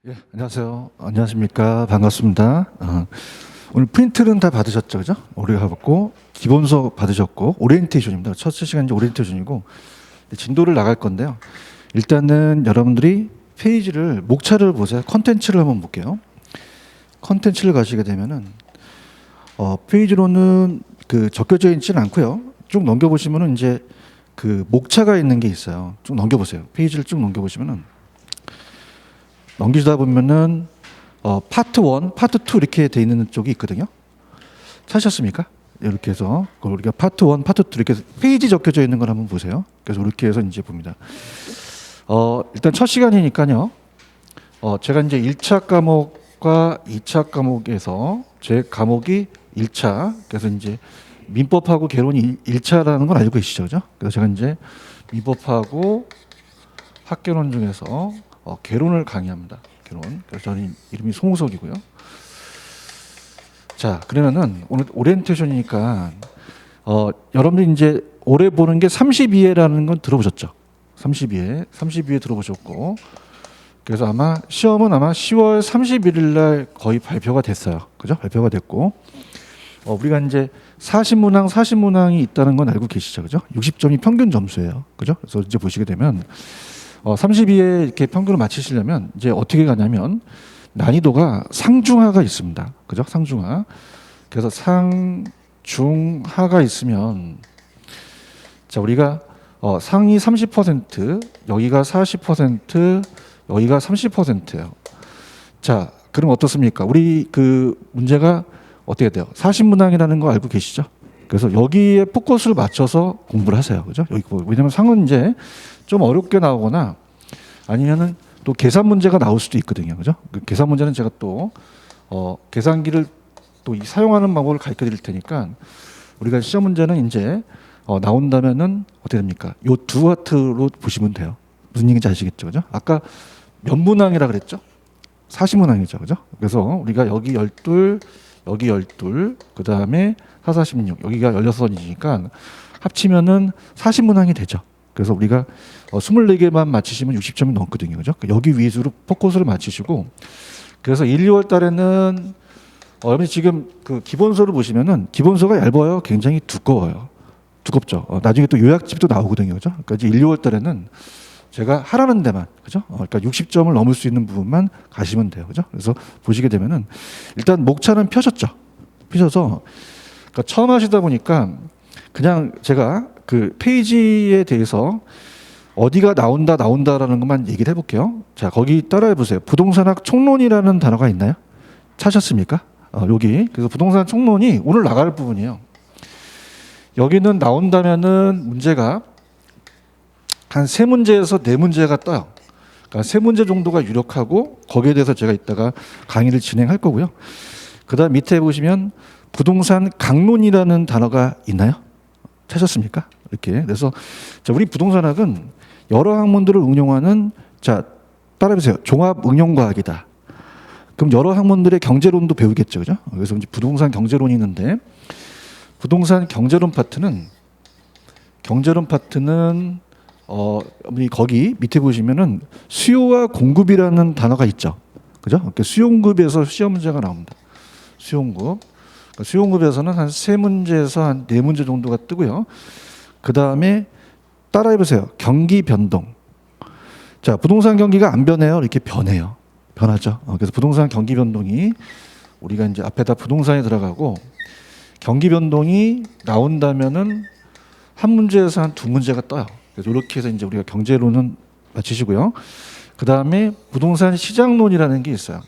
예, 안녕하세요. 안녕하십니까. 반갑습니다. 오늘 프린트는 다 받으셨죠? 그죠? 우리가 받고, 기본 수업 받으셨고, 오리엔테이션입니다. 첫 시간이 이제 오리엔테이션이고, 진도를 나갈 건데요. 일단은 여러분들이 페이지를, 목차를 보세요. 컨텐츠를 한번 볼게요. 컨텐츠를 가시게 되면은, 페이지로는 적혀져 있지는 않고요. 쭉 넘겨보시면은 이제 목차가 있는 게 있어요. 쭉 넘겨보세요. 페이지를 쭉 넘겨보시면은, 넘기다 보면은 파트 1, 파트 2 이렇게 돼 있는 쪽이 있거든요. 찾으셨습니까? 이렇게 해서 우리가 파트 1, 파트 2 이렇게 해서 페이지 적혀져 있는 걸 한번 보세요. 그래서 이렇게 해서 이제 봅니다. 일단 첫 시간이니까요. 제가 이제 1차 과목과 2차 과목에서 제 과목이 1차, 그래서 이제 민법하고 개론이 1차라는 걸 알고 계시죠, 그죠? 그래서 제가 이제 민법하고 학개론 중에서 개론을 강의합니다. 개론. 그래서 저는 이름이 송우석이고요. 자, 그러면은 오늘 오리엔테이션이니까 여러분들이 이제 올해 보는 게 32회라는 건 들어보셨죠? 32회 들어보셨고, 그래서 아마 시험은 아마 10월 31일 날 거의 발표가 됐어요. 그죠? 발표가 됐고, 우리가 이제 40문항이 있다는 건 알고 계시죠? 그죠? 60점이 평균 점수예요. 그죠? 그래서 이제 보시게 되면 32회 이렇게 평균을 맞추시려면 이제 어떻게 가냐면 난이도가 상중하가 있습니다. 그죠? 상중하. 그래서 상중하가 있으면 자, 우리가 상위 30%, 여기가 40%, 여기가 30%예요. 자, 그럼 어떻습니까? 우리 문제가 어떻게 돼요? 40문항이라는 거 알고 계시죠? 그래서 여기에 포커스를 맞춰서 공부를 하세요. 그죠? 여기 왜냐면 상은 이제 좀 어렵게 나오거나 아니면은 또 계산 문제가 나올 수도 있거든요. 그죠? 계산 문제는 제가 또 계산기를 또 사용하는 방법을 가르쳐 드릴 테니까 우리가 시험 문제는 이제 나온다면은 어떻게 됩니까? 요 두 하트로 보시면 돼요. 무슨 얘기인지 아시겠죠? 그죠? 아까 몇 문항이라 그랬죠? 40문항이죠. 그죠? 그래서 우리가 여기 12, 여기 12, 그 다음에 4, 46, 여기가 16이니까 합치면은 40문항이 되죠. 그래서 우리가 24개만 맞히시면 60점이 넘거든요. 그죠? 여기 위주로 포커스를 맞추시고, 그래서 1, 2월 달에는 여러분이 지금 기본서를 보시면은 기본서가 얇아요. 굉장히 두꺼워요. 두껍죠. 나중에 또 요약집도 나오거든요. 그죠? 그러니까 이제 1, 2월 달에는 제가 하라는 데만, 그죠? 그러니까 60점을 넘을 수 있는 부분만 가시면 돼요. 그죠? 그래서 보시게 되면은 일단 목차는 펴셨죠. 펴셔서 그러니까 처음 하시다 보니까 그냥 제가 페이지에 대해서 어디가 나온다라는 것만 얘기를 해볼게요. 자, 거기 따라해 보세요. 부동산학 총론이라는 단어가 있나요? 찾았습니까? 여기. 그래서 부동산 총론이 오늘 나갈 부분이에요. 여기는 나온다면은 문제가 한 3문제에서 4문제가 떠요. 그러니까 3문제 정도가 유력하고 거기에 대해서 제가 이따가 강의를 진행할 거고요. 그 다음 밑에 보시면 부동산 강론이라는 단어가 있나요? 찾았습니까? 이렇게. 그래서 자, 우리 부동산학은 여러 학문들을 응용하는, 자, 따라해보세요. 종합 응용과학이다. 그럼 여러 학문들의 경제론도 배우겠죠. 그죠? 그래서 이제 부동산 경제론이 있는데, 부동산 경제론 파트는 거기 밑에 보시면은 수요와 공급이라는 단어가 있죠. 그죠? 수요 공급에서 시험 문제가 나옵니다. 수요 공급. 수요 공급에서는 한 3문제에서 한 4문제 정도가 뜨고요. 그 다음에 따라해보세요. 경기 변동. 자, 부동산 경기가 안 변해요? 이렇게 변해요. 변하죠. 그래서 부동산 경기 변동이 우리가 이제 앞에다 부동산이 들어가고 경기 변동이 나온다면은 한 문제에서 한 2문제가 떠요. 그래서 이렇게 해서 이제 우리가 경제론은 마치시고요. 그 다음에 부동산 시장론이라는 게 있어요.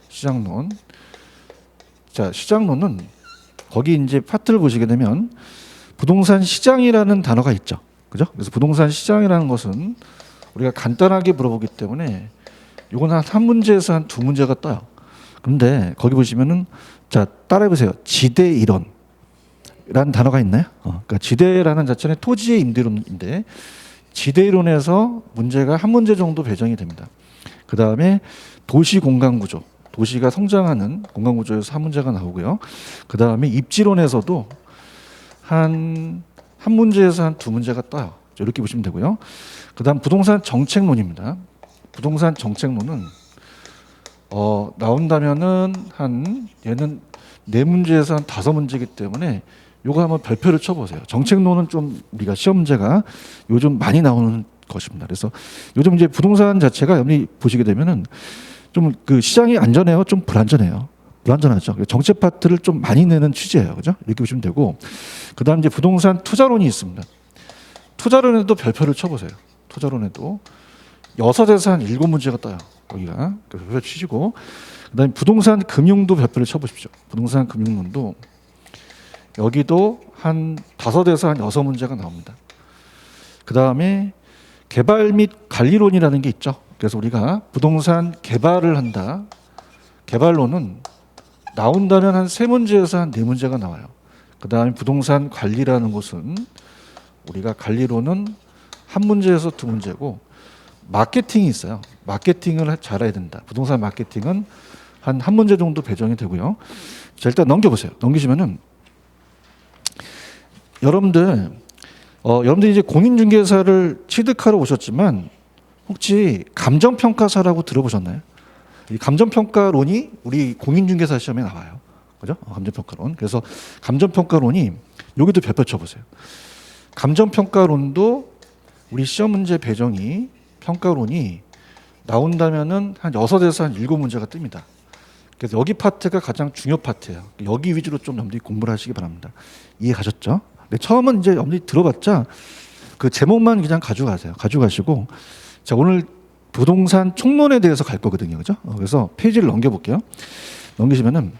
시장론. 자, 시장론은 거기 이제 파트를 보시게 되면 부동산 시장이라는 단어가 있죠. 그죠? 그래서 부동산 시장이라는 것은 우리가 간단하게 물어보기 때문에 이건 한 문제에서 한 2문제가 떠요. 그런데 거기 보시면은 자, 따라해 보세요. 지대 이론. 라는 단어가 있나요? 그러니까 지대라는 자체는 토지의 임대론인데 지대 이론에서 문제가 한 문제 정도 배정이 됩니다. 그 다음에 도시 공간 구조, 도시가 성장하는 공간 구조에서 한 문제가 나오고요. 그 다음에 입지론에서도 한 문제에서 한 2문제가 떠요. 이렇게 보시면 되고요. 그 다음 부동산 정책론입니다. 부동산 정책론은 나온다면은 얘는 4문제에서 한 5문제이기 때문에 요거 한번 별표를 쳐보세요. 정책론은 좀 우리가 시험 문제가 요즘 많이 나오는 것입니다. 그래서 요즘 이제 부동산 자체가 여러분이 보시게 되면은 좀 그 시장이 안전해요, 좀 불안전해요. 불안전하죠. 정책 파트를 좀 많이 내는 취지예요, 그죠? 이렇게 보시면 되고, 그다음 이제 부동산 투자론이 있습니다. 투자론에도 별표를 쳐보세요. 투자론에도 6에서 한 7문제가 떠요. 여기가 별표 치시고, 그다음에 부동산 금융도 별표를 쳐보십시오. 부동산 금융론도 여기도 한 5에서 한 6문제가 나옵니다. 그다음에 개발 및 관리론이라는 게 있죠. 그래서 우리가 부동산 개발을 한다. 개발론은 나온다면 한 3문제에서 한 4문제가 나와요. 그다음에 부동산 관리라는 것은 우리가 관리론은 1문제에서 2문제고, 마케팅이 있어요. 마케팅을 잘해야 된다. 부동산 마케팅은 한 1문제 정도 배정이 되고요. 자, 일단 넘겨보세요. 넘기시면은 여러분들이 이제 공인중개사를 취득하러 오셨지만 혹시 감정평가사라고 들어보셨나요? 이 감정평가론이 우리 공인중개사 시험에 나와요. 그죠? 감정평가론. 그래서 감정평가론이 여기도 별표 쳐보세요. 감정평가론도 우리 시험 문제 배정이 평가론이 나온다면은 한 6에서 한 7문제가 뜹니다. 그래서 여기 파트가 가장 중요 파트예요. 여기 위주로 좀 여러분들이 공부를 하시기 바랍니다. 이해 가셨죠? 네, 처음은 이제 여러분들이 들어봤자 그 제목만 그냥 가져가세요. 가져가시고, 자, 오늘 부동산 총론에 대해서 갈 거거든요. 그죠? 그래서 페이지를 넘겨볼게요. 넘기시면은,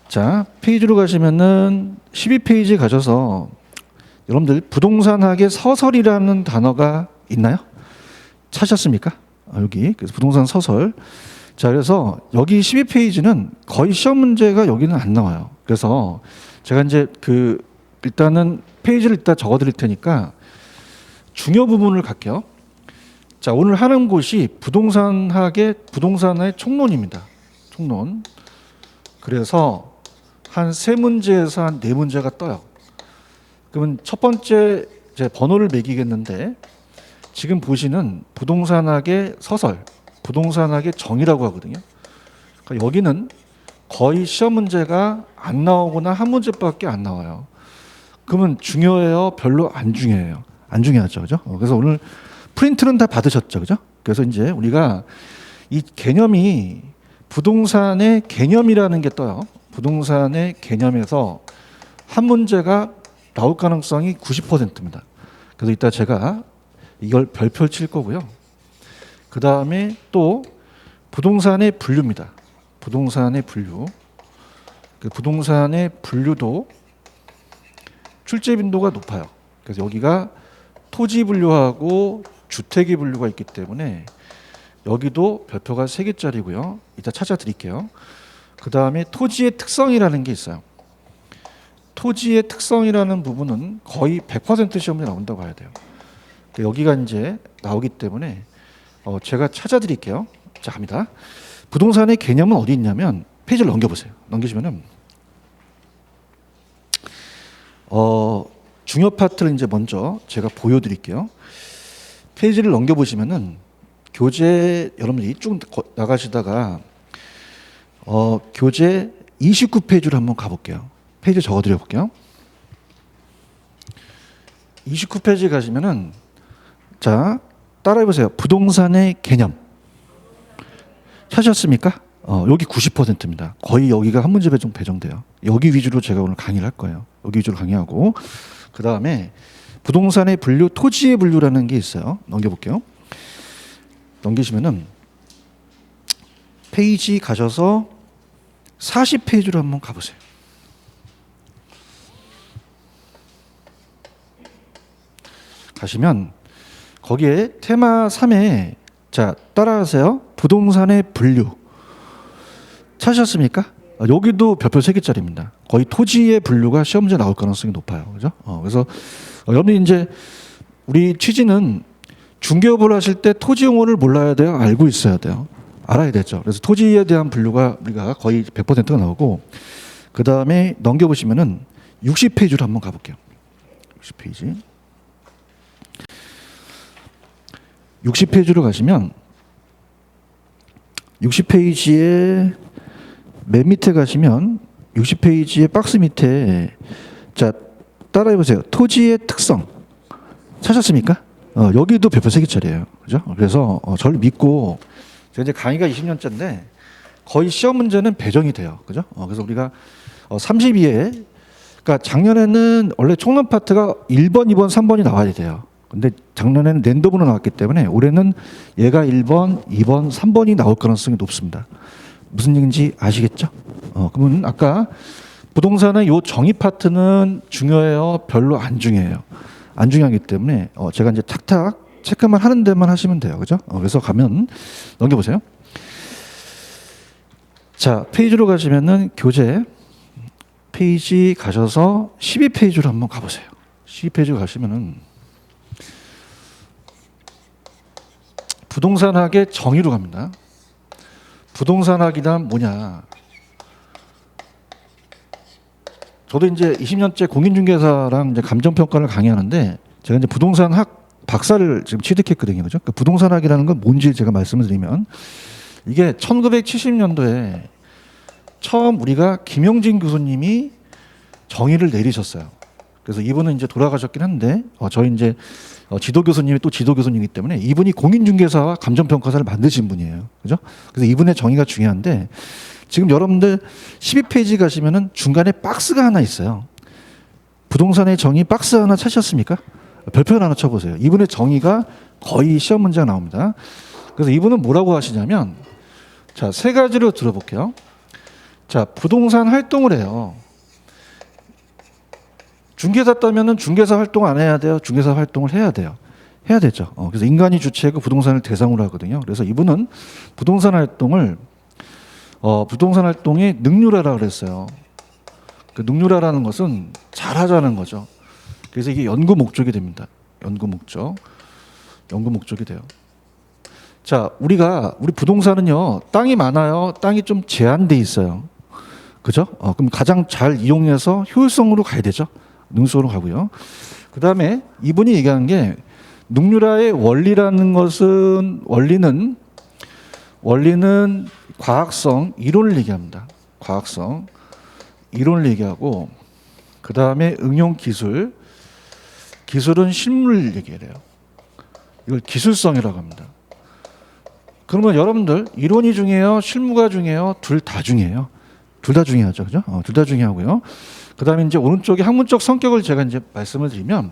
자, 페이지로 가시면은 12페이지 가셔서 여러분들 부동산학의 서설이라는 단어가 있나요? 찾으셨습니까? 여기. 그래서 부동산 서설. 자, 그래서 여기 12페이지는 거의 시험 문제가 여기는 안 나와요. 그래서 제가 이제 일단은 페이지를 이따 적어 드릴 테니까 중요 부분을 갈게요. 자, 오늘 하는 곳이 부동산의 총론입니다. 총론. 그래서 한 3문제에서 한 4문제가 떠요. 그러면 첫 번째 이제 번호를 매기겠는데, 지금 보시는 부동산학의 서설, 부동산학의 정의라고 하거든요. 그러니까 여기는 거의 시험 문제가 안 나오거나 1문제밖에 안 나와요. 그러면 중요해요? 별로 안 중요해요? 안 중요하죠, 그죠? 그래서 오늘 프린트는 다 받으셨죠, 그죠? 그래서 이제 우리가 이 개념이 부동산의 개념이라는 게 떠요. 부동산의 개념에서 1문제가 나올 가능성이 90%입니다. 그래서 이따 제가 이걸 별표를 칠 거고요. 그 다음에 또 부동산의 분류입니다. 부동산의 분류. 그 부동산의 분류도 출제 빈도가 높아요. 그래서 여기가 토지 분류하고 주택의 분류가 있기 때문에 여기도 별표가 3개짜리고요. 이따 찾아 드릴게요. 그 다음에 토지의 특성이라는 게 있어요. 토지의 특성이라는 부분은 거의 100% 시험에 나온다고 봐야 돼요. 여기가 이제 나오기 때문에 제가 찾아 드릴게요. 자, 갑니다. 부동산의 개념은 어디 있냐면 페이지를 넘겨보세요. 넘기시면은 중요 파트를 이제 먼저 제가 보여드릴게요. 페이지를 넘겨보시면은 교재 여러분들이 쭉 나가시다가 교재 29페이지로 한번 가볼게요. 페이지 적어드려 볼게요. 29페이지 가시면은, 자, 따라해보세요. 부동산의 개념 찾으셨습니까? 여기 90%입니다. 거의 여기가 1문제 배정돼요. 여기 위주로 제가 오늘 강의를 할 거예요. 여기 위주로 강의하고, 그 다음에 부동산의 분류, 토지의 분류라는 게 있어요. 넘겨볼게요. 넘기시면은 페이지 가셔서 40페이지로 한번 가보세요. 가시면 거기에 테마 3에, 자, 따라하세요. 부동산의 분류 찾으셨습니까? 여기도 별표 3개짜리입니다. 거의 토지의 분류가 시험 문제 나올 가능성이 높아요. 그죠? 그래서 여러분이 이제 우리 취지는 중개업을 하실 때 토지 용어를 몰라야 돼요? 알고 있어야 돼요? 알아야 되죠. 그래서 토지에 대한 분류가 우리가 거의 100%가 나오고, 그 다음에 넘겨보시면은 60페이지로 한번 가볼게요. 60페이지. 60페이지로 가시면, 60페이지에 맨 밑에 가시면 60페이지의 박스 밑에 자 따라해 보세요. 토지의 특성 찾았습니까? 여기도 별표 3개짜리예요. 그죠? 그래서 저를 믿고 제가 이제 강의가 20년째인데 거의 시험 문제는 배정이 돼요. 그죠? 그래서 우리가 32회 그러니까 작년에는 원래 총론 파트가 1번, 2번, 3번이 나와야 돼요. 근데 작년에는 랜덤으로 나왔기 때문에 올해는 얘가 1번, 2번, 3번이 나올 가능성이 높습니다. 무슨 얘기인지 아시겠죠? 그러면 아까 부동산의 요 정의 파트는 중요해요? 별로 안 중요해요? 안 중요하기 때문에 제가 이제 탁탁 체크만 하는 데만 하시면 돼요. 그죠? 그래서 가면 넘겨보세요. 자, 페이지로 가시면은 교재 페이지 가셔서 12페이지로 한번 가보세요. 12페이지로 가시면은 부동산학의 정의로 갑니다. 부동산학이란 뭐냐? 저도 이제 20년째 공인중개사랑 이제 감정평가를 강의하는데 제가 이제 부동산학 박사를 지금 취득했거든요. 그죠? 그러니까 부동산학이라는 건 뭔지 제가 말씀을 드리면 이게 1970년도에 처음 우리가 김영진 교수님이 정의를 내리셨어요. 그래서 이분은 이제 돌아가셨긴 한데 저희 이제 지도 교수님이 또 지도 교수님이기 때문에 이분이 공인중개사와 감정평가사를 만드신 분이에요. 그죠? 그래서 이분의 정의가 중요한데 지금 여러분들 12페이지 가시면은 중간에 박스가 하나 있어요. 부동산의 정의 박스 하나 찾으셨습니까? 별표 하나 쳐보세요. 이분의 정의가 거의 시험 문제가 나옵니다. 그래서 이분은 뭐라고 하시냐면 자, 3가지로 들어볼게요. 자, 부동산 활동을 해요. 중개사 따면은 중개사 활동 안 해야 돼요? 중개사 활동을 해야 돼요. 해야 되죠. 그래서 인간이 주체고 부동산을 대상으로 하거든요. 그래서 이분은 부동산 활동을 부동산 활동의 능률화라고 그랬어요. 그 능률화라는 것은 잘하자는 거죠. 그래서 이게 연구 목적이 됩니다. 연구 목적이 돼요. 자, 우리 부동산은요, 땅이 많아요. 땅이 좀 제한돼 있어요. 그죠? 그럼 가장 잘 이용해서 효율성으로 가야 되죠. 능수로 가고요. 그 다음에 이분이 얘기한 게 능률화의 원리라는 것은 원리는 과학성, 이론을 얘기합니다. 과학성, 이론을 얘기하고 그 다음에 응용 기술은 실물을 얘기해요. 이걸 기술성이라고 합니다. 그러면 여러분들 이론이 중요해요? 실무가 중요해요? 둘 다 중요해요. 둘 다 중요하죠. 그죠? 둘 다 중요하고요. 그 다음에 이제 오른쪽에 학문적 성격을 제가 이제 말씀을 드리면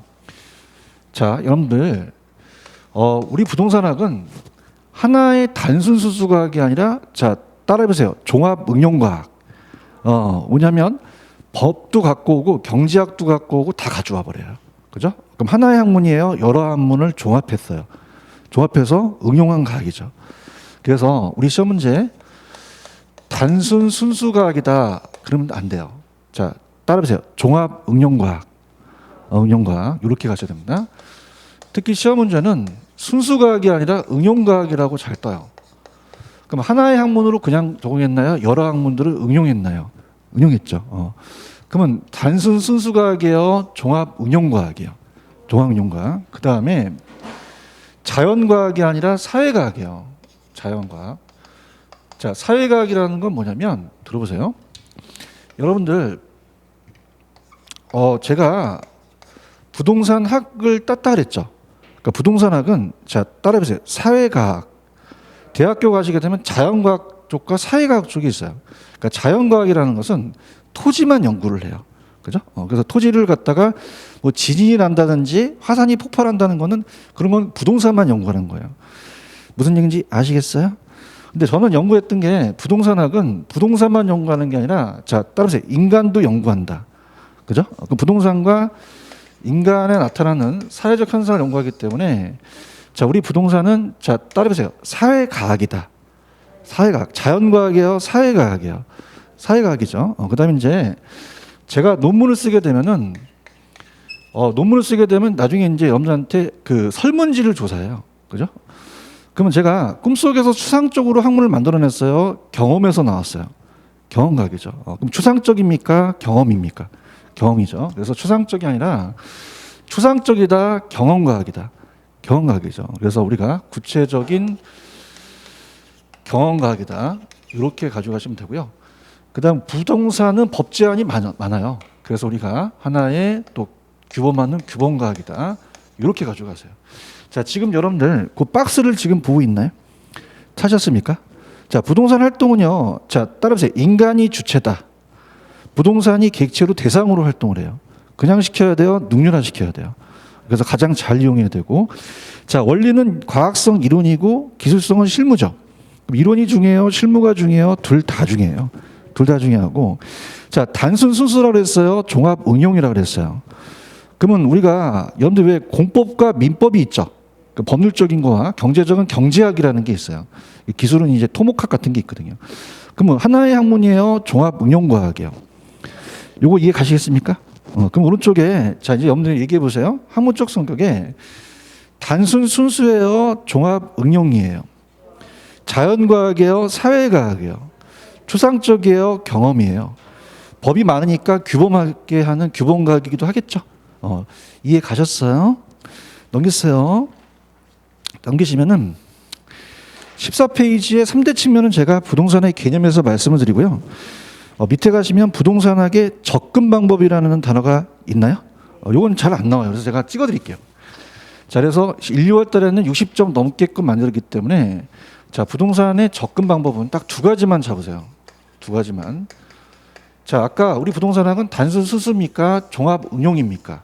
자, 여러분들, 우리 부동산학은 하나의 단순 수수과학이 아니라 자, 따라해보세요. 종합 응용과학. 뭐냐면 법도 갖고 오고 경제학도 갖고 오고 다 가져와 버려요. 그죠? 그럼 하나의 학문이에요. 여러 학문을 종합했어요. 종합해서 응용한 과학이죠. 그래서 우리 시험 문제 단순 순수과학이다 그러면 안 돼요. 자, 따라해보세요. 종합 응용과학. 응용과학 이렇게 가셔야 됩니다. 특히 시험 문제는 순수과학이 아니라 응용과학이라고 잘 떠요. 그럼 하나의 학문으로 그냥 적용했나요? 여러 학문들을 응용했나요? 응용했죠. 그러면 단순 순수과학이에요? 종합 응용과학이에요? 종합 응용과학. 그 다음에 자연과학이 아니라 사회과학이에요. 자연과학. 자, 사회과학이라는 건 뭐냐면 들어보세요. 여러분들 제가 부동산학을 땄다 그랬죠. 그러니까 부동산학은 자, 따라해보세요. 사회과학. 대학교 가시게 되면 자연과학 쪽과 사회과학 쪽이 있어요. 그러니까 자연과학이라는 것은 토지만 연구를 해요. 그죠? 그래서 토지를 갖다가 뭐 지진이 난다든지 화산이 폭발한다는 거는 그런 건 부동산만 연구하는 거예요. 무슨 얘기인지 아시겠어요? 근데 저는 연구했던 게 부동산학은 부동산만 연구하는 게 아니라 자, 따라서 인간도 연구한다. 그죠? 그 부동산과 인간에 나타나는 사회적 현상을 연구하기 때문에 자, 우리 부동산은 자, 따라해보세요. 사회과학이다. 사회과학. 자연과학이에요? 사회과학이에요? 사회과학이죠. 그 다음에 이제 제가 논문을 쓰게 되면은 논문을 쓰게 되면 나중에 이제 여러분들한테 그 설문지를 조사해요. 그죠? 그러면 제가 꿈속에서 추상적으로 학문을 만들어냈어요. 경험에서 나왔어요. 경험과학이죠. 그럼 추상적입니까? 경험입니까? 경험이죠. 그래서 추상적이 아니라 추상적이다, 경험과학이다. 경험과학이죠. 그래서 우리가 구체적인 경험가학이다. 이렇게 가져가시면 되고요. 그다음 부동산은 법 제한이 많아요. 그래서 우리가 하나의 또 규범하는 규범가학이다. 이렇게 가져가세요. 자, 지금 여러분들 그 박스를 지금 보고 있나요? 찾았습니까? 자, 부동산 활동은요. 자, 따라보세요. 인간이 주체다. 부동산이 객체로 대상으로 활동을 해요. 그냥 시켜야 돼요? 능률화 시켜야 돼요. 그래서 가장 잘 이용해야 되고, 자, 원리는 과학성 이론이고 기술성은 실무죠. 그럼 이론이 중요해요? 실무가 중요해요? 둘 다 중요해요. 둘 다 중요하고, 자, 단순 순수라고 그랬어요? 종합 응용이라고 그랬어요. 그러면 우리가 여러분들 왜 공법과 민법이 있죠? 그 법률적인 거와 경제적인 경제학이라는 게 있어요. 기술은 이제 토목학 같은 게 있거든요. 그러면 하나의 학문이에요? 종합 응용과학이에요. 요거 이해 가시겠습니까? 그럼 오른쪽에 자 이제 여러분들 얘기해 보세요. 학문적 성격에 단순 순수예요, 종합 응용이에요. 자연과학이에요, 사회과학이에요. 추상적이에요, 경험이에요. 법이 많으니까 규범하게 하는 규범과학이기도 하겠죠. 이해 가셨어요? 넘기세요. 넘기시면은 14페이지의 3대 측면은 제가 부동산의 개념에서 말씀을 드리고요. 밑에 가시면 부동산학의 접근 방법이라는 단어가 있나요? 요건 잘 안 나와요. 그래서 제가 찍어 드릴게요. 자, 그래서 1, 2월 달에는 60점 넘게끔 만들었기 때문에 자, 부동산의 접근 방법은 딱 두 가지만 잡으세요. 두 가지만. 자, 아까 우리 부동산학은 단순 수수입니까? 종합 응용입니까?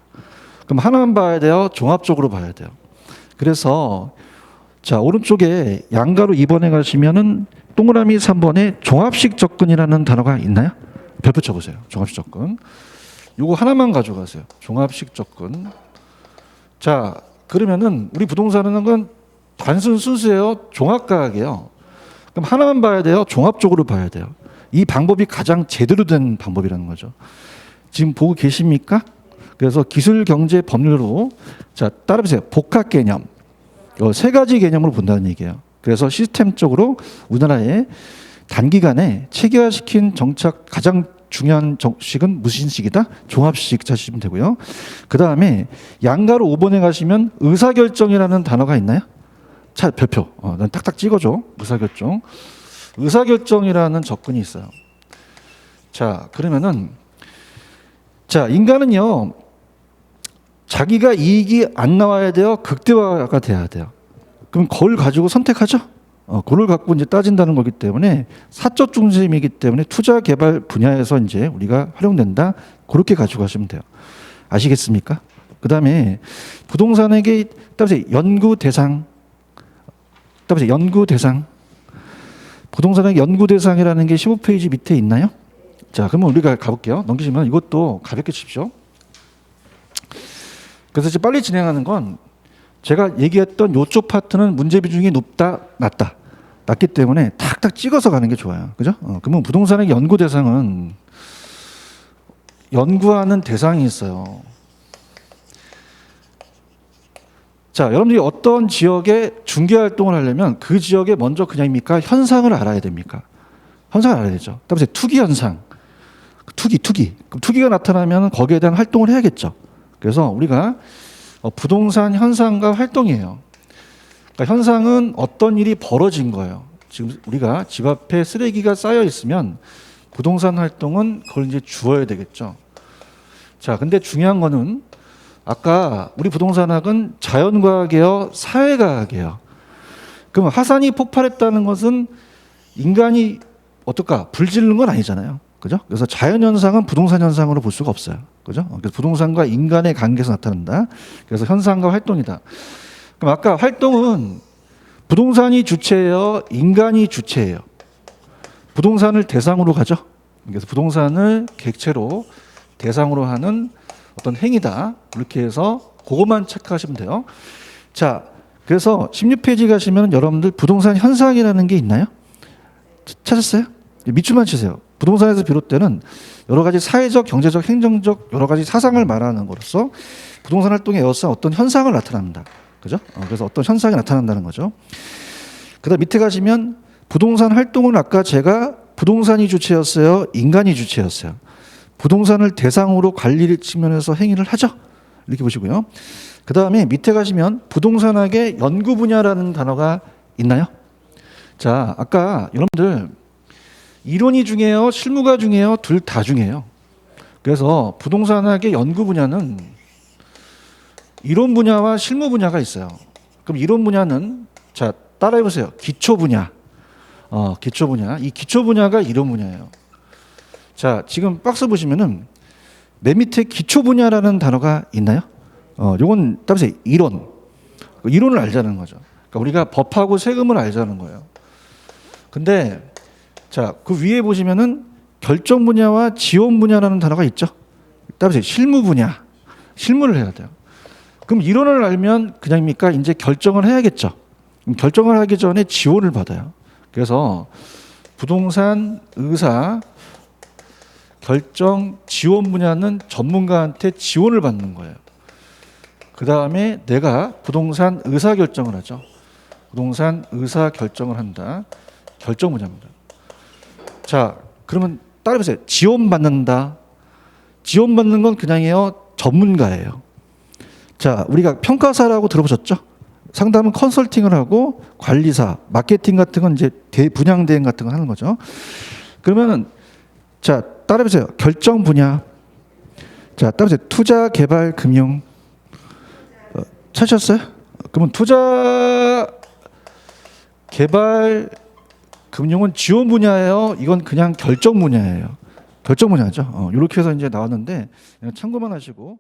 그럼 하나만 봐야 돼요? 종합적으로 봐야 돼요. 그래서 자, 오른쪽에 양가로 2번에 가시면은 동그라미 3번에 종합식 접근이라는 단어가 있나요? 별표 쳐보세요. 종합식 접근. 요거 하나만 가져가세요. 종합식 접근. 자, 그러면은 우리 부동산은 건 단순 순수예요? 종합과학이에요? 그럼 하나만 봐야 돼요? 종합적으로 봐야 돼요. 이 방법이 가장 제대로 된 방법이라는 거죠. 지금 보고 계십니까? 그래서 기술, 경제, 법률로 자, 따라보세요. 복합 개념. 세 가지 개념으로 본다는 얘기예요. 그래서 시스템적으로 우리나라에 단기간에 체계화시킨 정책 가장 중요한 정식은 무슨 식이다? 종합식 찾으시면 되고요. 그 다음에 양가로 5번에 가시면 의사결정이라는 단어가 있나요? 자, 별표. 난 딱딱 찍어줘. 의사결정. 의사결정이라는 접근이 있어요. 자, 그러면은 자, 인간은요. 자기가 이익이 안 나와야 돼요? 극대화가 돼야 돼요. 그럼 그걸 가지고 선택하죠? 그걸 갖고 이제 따진다는 거기 때문에 사적 중심이기 때문에 투자 개발 분야에서 이제 우리가 활용된다. 그렇게 가지고 가시면 돼요. 아시겠습니까? 그 다음에 부동산에게 따라서 연구 대상. 따라서 연구 대상. 부동산의 연구 대상이라는 게 15페이지 밑에 있나요? 자, 그러면 우리가 가볼게요. 넘기시면 이것도 가볍게 칩시오. 그래서 이제 빨리 진행하는 건 제가 얘기했던 이쪽 파트는 문제 비중이 높다, 낮다. 낮기 때문에 탁탁 찍어서 가는 게 좋아요. 그죠? 그러면 부동산의 연구 대상은 연구하는 대상이 있어요. 자, 여러분들이 어떤 지역에 중개 활동을 하려면 그 지역에 먼저 그냥입니까? 현상을 알아야 됩니까? 현상을 알아야 되죠. 따라서 투기 현상. 투기. 그럼 투기가 나타나면 거기에 대한 활동을 해야겠죠. 그래서 우리가 부동산 현상과 활동이에요. 그러니까 현상은 어떤 일이 벌어진 거예요. 지금 우리가 집 앞에 쓰레기가 쌓여 있으면 부동산 활동은 그걸 이제 주어야 되겠죠. 자, 근데 중요한 거는 아까 우리 부동산학은 자연과학이에요, 사회과학이에요. 그럼 화산이 폭발했다는 것은 인간이 어떨까? 불지르는 건 아니잖아요. 그죠? 그래서 자연현상은 부동산 현상으로 볼 수가 없어요. 그죠? 그래서 부동산과 인간의 관계에서 나타난다. 그래서 현상과 활동이다. 그럼 아까 활동은 부동산이 주체예요, 인간이 주체예요. 부동산을 대상으로 가죠. 그래서 부동산을 객체로 대상으로 하는 어떤 행위다. 이렇게 해서 그것만 체크하시면 돼요. 자, 그래서 16페이지 가시면 여러분들 부동산 현상이라는 게 있나요? 찾았어요? 밑줄만 치세요. 부동산에서 비롯되는 여러 가지 사회적, 경제적, 행정적 여러 가지 사상을 말하는 것으로서 부동산 활동에 에워싼 어떤 현상을 나타납니다. 그죠? 그래서 어떤 현상이 나타난다는 거죠. 그다음 밑에 가시면 부동산 활동은 아까 제가 부동산이 주체였어요, 인간이 주체였어요. 부동산을 대상으로 관리 측면에서 행위를 하죠. 이렇게 보시고요. 그 다음에 밑에 가시면 부동산학의 연구 분야라는 단어가 있나요? 자, 아까 여러분들 이론이 중요해요, 실무가 중요해요, 둘 다 중요해요. 그래서 부동산학의 연구 분야는 이론 분야와 실무 분야가 있어요. 그럼 이론 분야는 자 따라해 보세요. 기초 분야. 기초 분야. 이 기초 분야가 이론 분야예요. 자, 지금 박스 보시면은 맨 밑에 기초 분야라는 단어가 있나요? 요건 따라서 이론. 이론을 알자는 거죠. 그러니까 우리가 법하고 세금을 알자는 거예요. 근데 자, 그 위에 보시면은 결정 분야와 지원 분야라는 단어가 있죠. 따라서 실무 분야. 실무를 해야 돼요. 그럼 이론을 알면 그냥입니까? 이제 결정을 해야겠죠. 그럼 결정을 하기 전에 지원을 받아요. 그래서 부동산, 의사, 결정, 지원 분야는 전문가한테 지원을 받는 거예요. 그 다음에 내가 부동산 의사 결정을 하죠. 부동산 의사 결정을 한다. 결정 분야입니다. 자, 그러면 따라해보세요. 지원받는다. 지원받는 건 그냥이에요. 전문가예요. 자, 우리가 평가사라고 들어보셨죠? 상담은 컨설팅을 하고 관리사, 마케팅 같은 건 이제 분양 대행 같은 거 하는 거죠. 그러면은 자, 따라해보세요. 결정 분야. 자, 따라해보세요. 투자, 개발, 금융. 찾으셨어요? 그러면 투자, 개발, 금융은 지원 분야예요. 이건 그냥 결정 분야예요. 결정 분야죠. 이렇게 해서 이제 나왔는데 참고만 하시고.